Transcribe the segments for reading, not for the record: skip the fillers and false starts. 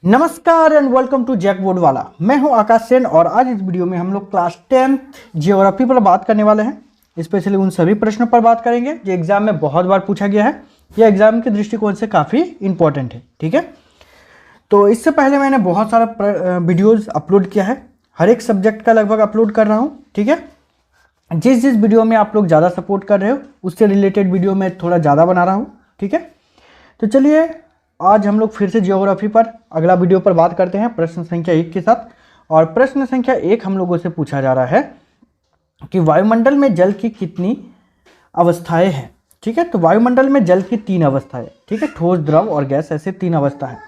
नमस्कार and welcome to jack board वाला। मैं हूं आकाश सेन और आज इस वीडियो में हम लोग क्लास 10th जियोग्राफी पर बात करने वाले हैं। स्पेशली उन सभी प्रश्नों पर बात करेंगे जो एग्जाम में बहुत बार पूछा गया है। यह एग्जाम के दृष्टिकोण से काफ़ी इंपॉर्टेंट है। ठीक है, तो इससे पहले मैंने बहुत सारा वीडियोज़ अपलोड किया है, हर एक सब्जेक्ट का लगभग अपलोड कर रहा हूँ। ठीक है, जिस जिस वीडियो में आप लोग ज़्यादा सपोर्ट कर रहे हो उससे रिलेटेड वीडियो मैं थोड़ा ज़्यादा बना रहा हूँ। ठीक है, तो चलिए आज हम लोग फिर से जियोग्राफी पर अगला वीडियो पर बात करते हैं प्रश्न संख्या 1 के साथ। और प्रश्न संख्या 1 हम लोगों से पूछा जा रहा है कि वायुमंडल में जल की कितनी अवस्थाएं हैं। ठीक है, तो वायुमंडल में जल की 3 अवस्थाएं। ठीक है, ठोस, द्रव और गैस, ऐसे 3 अवस्था है।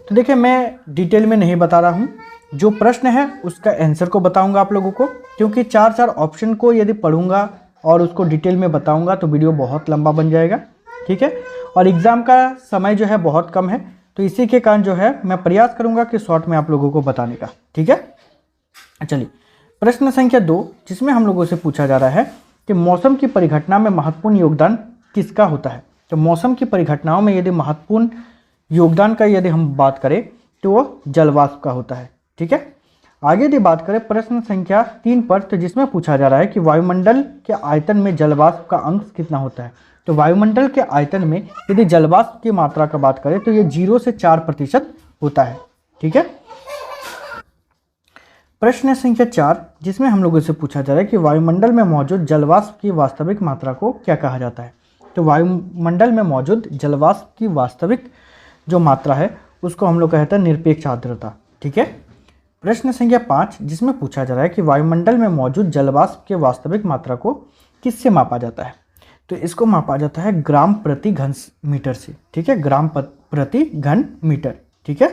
तो देखिए मैं डिटेल में नहीं बता रहा हूँ, जो प्रश्न है उसका आंसर को बताऊंगा आप लोगों को, क्योंकि 4 ऑप्शन को यदि पढ़ूंगा और उसको डिटेल में बताऊंगा तो वीडियो बहुत लंबा बन जाएगा। ठीक है, और एग्ज़ाम का समय जो है बहुत कम है, तो इसी के कारण जो है मैं प्रयास करूंगा कि शॉर्ट में आप लोगों को बताने का। ठीक है, चलिए प्रश्न संख्या 2 जिसमें हम लोगों से पूछा जा रहा है कि मौसम की परिघटना में महत्वपूर्ण योगदान किसका होता है। तो मौसम की परिघटनाओं में यदि महत्वपूर्ण योगदान का यदि हम बात करें तो वो जलवाष्प का होता है। ठीक है, आगे यदि बात करें प्रश्न संख्या 3 पर, तो जिसमें पूछा जा रहा है कि वायुमंडल के आयतन में जलवाष्प का अंश कितना होता है। तो वायुमंडल के आयतन में यदि जलवाष्प की मात्रा का बात करें तो ये 0 से 4% होता है। ठीक है, प्रश्न संख्या 4 जिसमें हम लोगों से पूछा जा रहा है कि वायुमंडल में मौजूद जलवाष्प की वास्तविक मात्रा को क्या कहा जाता है। तो वायुमंडल में मौजूद जलवाष्प की वास्तविक जो मात्रा है उसको हम लोग कहते हैं निरपेक्ष आर्द्रता। ठीक है, प्रश्न संख्या 5 जिसमें पूछा जा रहा है कि वायुमंडल में मौजूद जलवाष्प के वास्तविक मात्रा को किससे मापा जाता है। तो इसको मापा जाता है ग्राम प्रति घन मीटर से। ठीक है, ग्राम प्रति घन मीटर। ठीक है,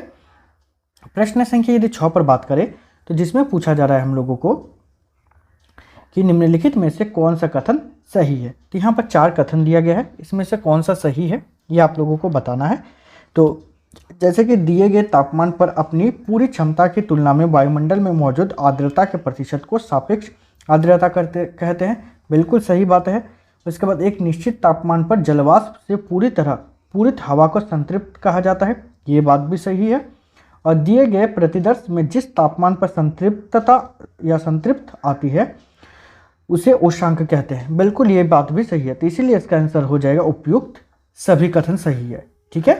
प्रश्न संख्या यदि 6 पर बात करें तो जिसमें पूछा जा रहा है हम लोगों को कि निम्नलिखित में से कौन सा कथन सही है। तो यहाँ पर 4 कथन दिया गया है, इसमें से कौन सा सही है ये आप लोगों को बताना है। तो जैसे कि दिए गए तापमान पर अपनी पूरी क्षमता की तुलना में वायुमंडल में मौजूद आर्द्रता के प्रतिशत को सापेक्ष आर्द्रता कहते हैं, बिल्कुल सही बात है। उसके बाद एक निश्चित तापमान पर जलवाष्प से पूरित हवा को संतृप्त कहा जाता है, ये बात भी सही है। और दिए गए प्रतिदर्श में जिस तापमान पर संतृप्तता या संतृप्त आती है उसे उष्मांक कहते हैं, बिल्कुल ये बात भी सही है। तो इसीलिए इसका आंसर हो जाएगा उपयुक्त, सभी कथन सही है। ठीक है,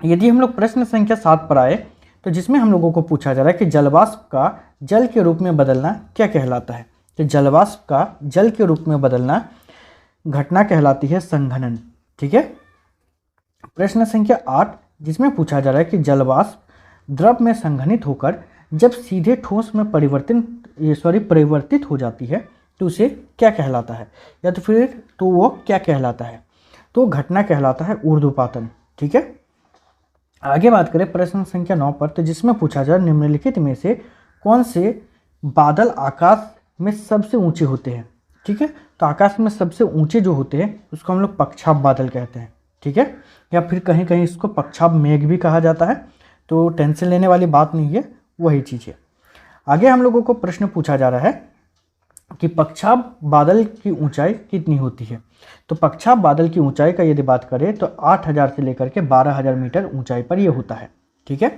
यदि हम लोग प्रश्न संख्या 7 पर आए तो जिसमें हम लोगों को पूछा जा रहा है कि जलवाष्प का जल के रूप में बदलना क्या कहलाता है। तो जलवाष्प का जल के रूप में बदलना घटना कहलाती है संघनन। ठीक है, प्रश्न संख्या 8 जिसमें पूछा जा रहा है कि जलवाष्प द्रव में संघनित होकर जब सीधे ठोस में परिवर्तित हो जाती है तो उसे क्या कहलाता है, या तो फिर तो वो क्या कहलाता है। तो घटना कहलाता है ऊर्ध्वपातन। ठीक है, आगे बात करें प्रश्न संख्या 9 पर, तो जिसमें पूछा जा रहा है निम्नलिखित में से कौन से बादल आकाश में सबसे ऊंचे होते हैं। ठीक है, तो आकाश में सबसे ऊंचे जो होते हैं उसको हम लोग पक्षाप बादल कहते हैं। ठीक है, या फिर कहीं कहीं इसको पक्षाप मेघ भी कहा जाता है, तो टेंशन लेने वाली बात नहीं है, वही चीज़ है। आगे हम लोगों को प्रश्न पूछा जा रहा है कि पक्षाप बादल की ऊंचाई कितनी होती है। तो पक्षाप बादल की ऊंचाई का यदि बात करें तो 8000 से लेकर के 12000 मीटर ऊंचाई पर यह होता है। ठीक है,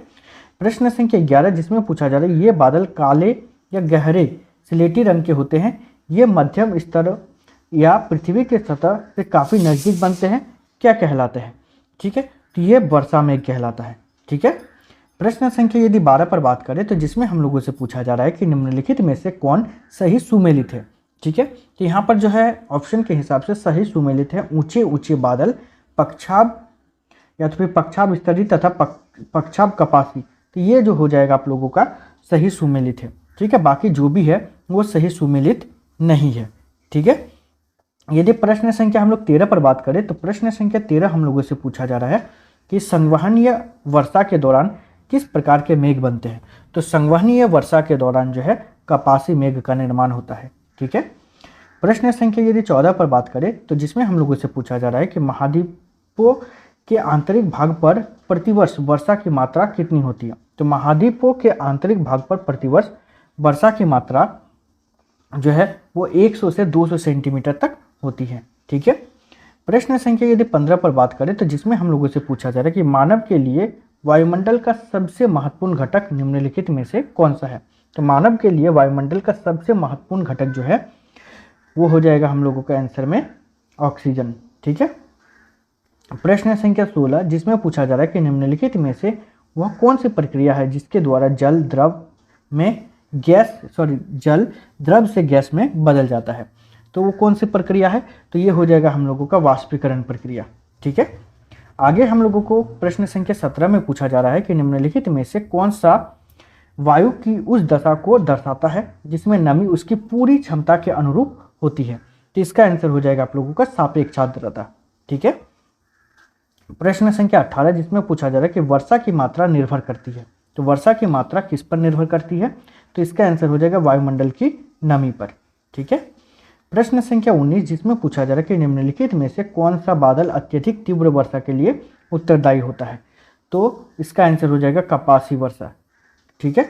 प्रश्न संख्या 11 जिसमें पूछा जा रहा है ये बादल काले या गहरे स्लेटी रंग के होते हैं, ये मध्यम स्तर या पृथ्वी के सतह से काफ़ी नज़दीक बनते हैं, क्या कहलाते हैं। ठीक है, तो ये वर्षा मेघ कहलाता है। ठीक है, प्रश्न संख्या यदि 12 पर बात करें तो जिसमें हम लोगों से पूछा जा रहा है कि निम्नलिखित में से कौन सही सुमेलित है। ठीक है, तो यहाँ पर जो है ऑप्शन के हिसाब से सही सुमेलित है ऊंचे ऊंचे बादल, पक्षाभ या तो फिर पक्षाभ स्तरीय तथा पक्षाभ कपासी। तो ये जो हो जाएगा आप लोगों का सही सुमेलित है। ठीक है, बाकी जो भी है वो सही सुमेलित नहीं है। ठीक है, यदि प्रश्न संख्या हम लोग 13 पर बात करें तो प्रश्न संख्या 13 हम लोगों से पूछा जा रहा है कि संवहनीय वर्षा के दौरान किस प्रकार के मेघ बनते हैं। तो संवहनीय वर्षा के दौरान जो है कपासी मेघ का निर्माण होता है। ठीक है, प्रश्न संख्या यदि 14 पर बात करें तो जिसमें हम लोगों से पूछा जा रहा है कि महाद्वीपों के आंतरिक भाग पर प्रतिवर्ष वर्षा की मात्रा कितनी होती है। तो महाद्वीपों के आंतरिक भाग पर प्रतिवर्ष वर्षा की मात्रा जो है वो 100 से 200 सेंटीमीटर तक होती है। ठीक है, प्रश्न संख्या यदि 15 पर बात करें तो जिसमें हम लोगों से पूछा जा रहा है कि मानव के लिए वायुमंडल का सबसे महत्वपूर्ण घटक निम्नलिखित में से कौन सा है? तो मानव के लिए वायुमंडल का सबसे महत्वपूर्ण घटक जो है वो हो जाएगा हम लोगों का आंसर में ऑक्सीजन। ठीक है। प्रश्न संख्या 16 जिसमें पूछा जा रहा है कि निम्नलिखित में से वह कौन सी प्रक्रिया है जिसके द्वारा जल द्रव से गैस में बदल जाता है? तो वो कौन सी प्रक्रिया है? तो ये हो जाएगा हम लोगों का वाष्पीकरण प्रक्रिया। ठीक है। आगे हम लोगों को प्रश्न संख्या 17 में पूछा जा रहा है कि निम्नलिखित में से कौन सा वायु की उस दशा को दर्शाता है जिसमें नमी उसकी पूरी क्षमता के अनुरूप होती है? तो इसका आंसर हो जाएगा आप लोगों का सापेक्ष आर्द्रता। ठीक है। प्रश्न संख्या 18 जिसमें पूछा जा रहा है कि वर्षा की मात्रा निर्भर करती है। तो वर्षा की मात्रा किस पर निर्भर करती है? तो इसका आंसर हो जाएगा वायुमंडल की नमी पर। ठीक है। प्रश्न संख्या 19 जिसमें पूछा जा रहा है कि निम्नलिखित में से कौन सा बादल अत्यधिक तीव्र वर्षा के लिए उत्तरदायी होता है? तो इसका आंसर हो जाएगा कपासी वर्षा। ठीक है।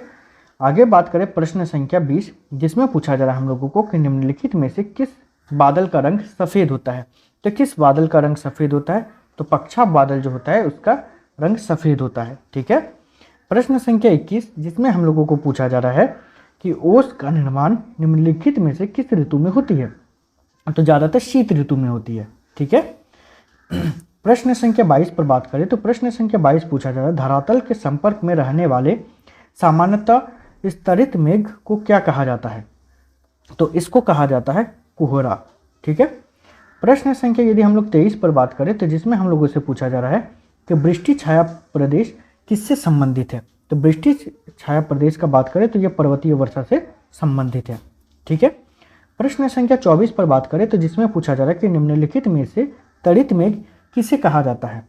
आगे बात करें प्रश्न संख्या 20 जिसमें पूछा जा रहा है हम लोगों को कि निम्नलिखित में से किस बादल का रंग सफ़ेद होता है? तो किस बादल का रंग सफ़ेद होता है? तो पक्षाप बादल जो होता है उसका रंग सफ़ेद होता है। ठीक है। प्रश्न संख्या 21 जिसमें हम लोगों को पूछा जा रहा है कि ओस का निर्माण निम्नलिखित में से किस ऋतु में होती है? तो ज़्यादातर शीत ऋतु में होती है। ठीक है। प्रश्न संख्या 22 पर बात करें तो प्रश्न संख्या 22 पूछा जा रहा है धरातल के संपर्क में रहने वाले सामान्यतः स्तरित मेघ को क्या कहा जाता है? तो इसको कहा जाता है कोहरा। ठीक है। प्रश्न संख्या यदि हम लोग 23 पर बात करें तो जिसमें हम लोगों से पूछा जा रहा है कि वृष्टि छाया प्रदेश किससे संबंधित है? तो वृष्टि छाया प्रदेश का बात करें तो यह पर्वतीय वर्षा से संबंधित है। ठीक है। प्रश्न संख्या 24 पर बात करें तो जिसमें पूछा जा रहा है कि निम्नलिखित में से तड़ित मेघ किसे कहा जाता है?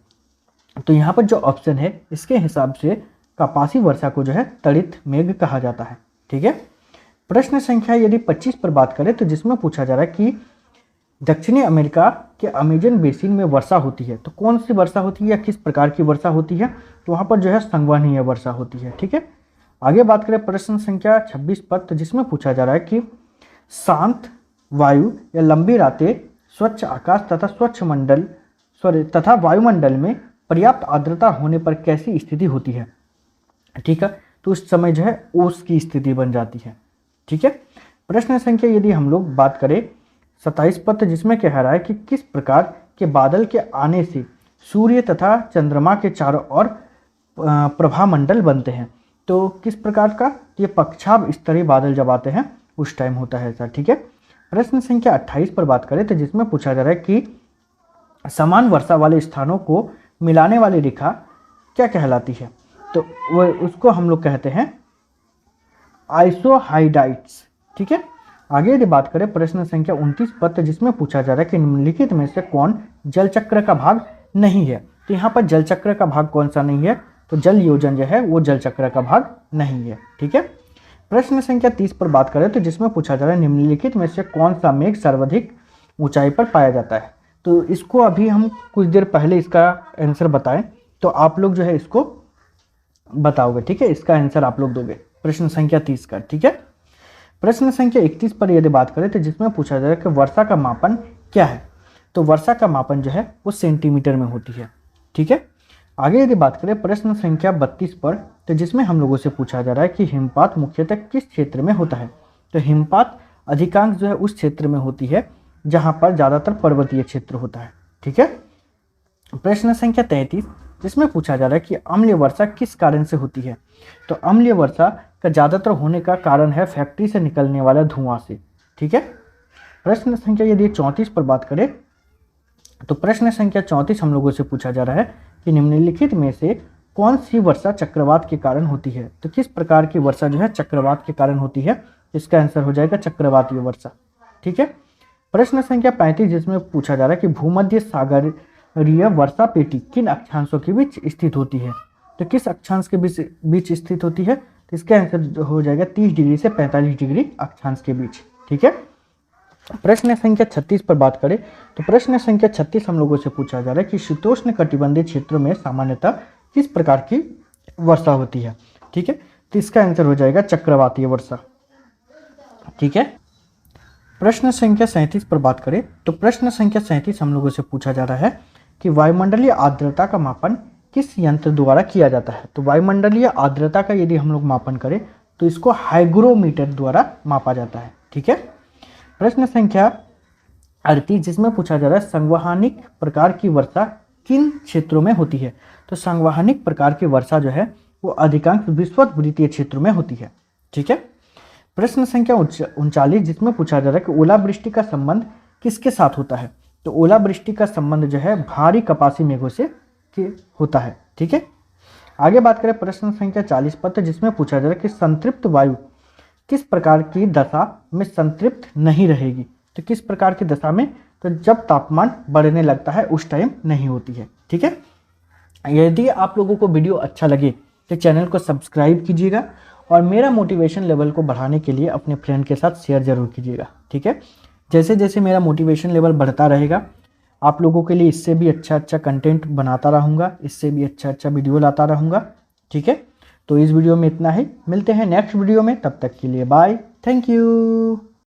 तो यहाँ पर जो ऑप्शन है इसके हिसाब से कपासी वर्षा को जो है तड़ित मेघ कहा जाता है। ठीक है। प्रश्न संख्या यदि 25 पर बात करें तो जिसमें पूछा जा रहा है कि दक्षिणी अमेरिका के अमेजन बेसिन में वर्षा होती है। तो कौन सी वर्षा होती है या किस प्रकार की वर्षा होती है? तो वहाँ पर जो है संवहनीय वर्षा होती है। ठीक है। आगे बात करें प्रश्न संख्या 26 पर तो जिसमें पूछा जा रहा है कि शांत वायु या लंबी रातें, स्वच्छ आकाश तथा वायुमंडल में पर्याप्त आर्द्रता होने पर कैसी स्थिति होती है? ठीक है। तो उस समय जो है ओस की स्थिति बन जाती है। ठीक है। प्रश्न संख्या यदि हम लोग बात करें 27 पर तो जिसमें कह रहा है कि किस प्रकार के बादल के आने से सूर्य तथा चंद्रमा के चारों ओर प्रभामंडल बनते हैं? तो किस प्रकार का? ये पक्षाभ स्तरीय बादल जब आते हैं उस टाइम होता है ऐसा। ठीक है। प्रश्न संख्या 28 पर बात करें तो जिसमें पूछा जा रहा है कि समान वर्षा वाले स्थानों को मिलाने वाली रेखा क्या कहलाती है? तो वो उसको हम लोग कहते हैं आइसोहाइडाइट्स। ठीक है। आगे यदि बात करें प्रश्न संख्या 29 पर तो जिसमें पूछा जा रहा है कि निम्नलिखित में से कौन जल चक्र का भाग नहीं है? तो यहाँ पर जल चक्र का भाग कौन सा नहीं है? तो जल योजन जो है वो जल चक्र का भाग नहीं है। ठीक है। प्रश्न संख्या 30 पर बात करें तो जिसमें पूछा जा रहा है निम्नलिखित में से कौन सा मेघ सर्वाधिक ऊंचाई पर पाया जाता है? तो इसको अभी हम कुछ देर पहले इसका आंसर बताएं तो आप लोग जो है इसको बताओगे। ठीक है। इसका आंसर आप लोग दोगे प्रश्न संख्या 30 का। ठीक है। प्रश्न संख्या 31 पर यदि बात करें तो जिसमें पूछा जा रहा है कि वर्षा का मापन क्या है? तो वर्षा का मापन जो है वो सेंटीमीटर में होती है। ठीक है। आगे यदि बात करें प्रश्न संख्या 32 पर तो जिसमें हम लोगों से पूछा जा रहा है कि हिमपात मुख्यतः किस क्षेत्र में होता है? तो हिमपात अधिकांश जो है उस क्षेत्र में होती है जहाँ पर ज़्यादातर पर्वतीय क्षेत्र होता है। ठीक है। प्रश्न संख्या 33 जिसमें पूछा जा रहा है कि अम्लीय वर्षा किस कारण से होती है? तो अम्लीय वर्षा का ज़्यादातर होने का कारण है फैक्ट्री से निकलने वाला धुआं से। ठीक है। प्रश्न संख्या यदि 34 पर बात करें तो प्रश्न संख्या 34 हम लोगों से पूछा जा रहा है कि निम्नलिखित में से कौन सी वर्षा चक्रवात के कारण होती है? तो किस प्रकार की वर्षा जो है चक्रवात के कारण होती है? इसका आंसर हो जाएगा चक्रवातीय वर्षा। ठीक है। प्रश्न संख्या 35 जिसमें पूछा जा रहा है कि भूमध्य सागरीय वर्षा पेटी किन अक्षांशों के बीच स्थित होती है? तो किस अक्षांश के बीच स्थित होती है? तो इसका आंसर हो जाएगा 30 डिग्री से 45 डिग्री अक्षांश के बीच। ठीक है। प्रश्न संख्या 36 पर बात करें तो प्रश्न संख्या 36 हम लोगों से पूछा जा रहा है कि शीतोष्ण कटिबंधीय क्षेत्रों में सामान्यतः किस प्रकार की वर्षा होती है? ठीक है। तो इसका आंसर हो जाएगा चक्रवातीय वर्षा। ठीक है। प्रश्न संख्या 37 पर बात करें तो प्रश्न संख्या 37 हम लोगों से पूछा जा रहा है कि वायुमंडलीय आर्द्रता का मापन किस यंत्र द्वारा किया जाता है? तो वायुमंडलीय आर्द्रता का यदि हम लोग मापन करें तो इसको हाइग्रोमीटर द्वारा मापा जाता है। ठीक है। प्रश्न संख्या 38 जिसमें पूछा जा रहा है संवहनिक प्रकार की वर्षा किन क्षेत्रों में होती है? तो संवहनिक प्रकार की वर्षा जो है वो अधिकांश विषुववृत्तीय क्षेत्रों में होती है। ठीक है। प्रश्न संख्या 39 जिसमें पूछा जा रहा है कि ओलावृष्टि का संबंध किसके साथ होता है? तो ओलावृष्टि का संबंध जो है भारी कपासी मेघों से होता है। ठीक है। आगे बात करें प्रश्न संख्या 40 पर, जिसमें पूछा जा रहा है कि संतृप्त वायु किस प्रकार की दशा में संतृप्त नहीं रहेगी? तो किस प्रकार की दशा में? तो जब तापमान बढ़ने लगता है उस टाइम नहीं होती है। ठीक है। यदि आप लोगों को वीडियो अच्छा लगे तो चैनल को सब्सक्राइब कीजिएगा और मेरा मोटिवेशन लेवल को बढ़ाने के लिए अपने फ्रेंड के साथ शेयर जरूर कीजिएगा। ठीक है। जैसे जैसे मेरा मोटिवेशन लेवल बढ़ता रहेगा आप लोगों के लिए इससे भी अच्छा कंटेंट बनाता रहूँगा, इससे भी अच्छा वीडियो लाता रहूँगा। ठीक है। तो इस वीडियो में इतना ही, मिलते हैं नेक्स्ट वीडियो में, तब तक के लिए बाय, थैंक यू।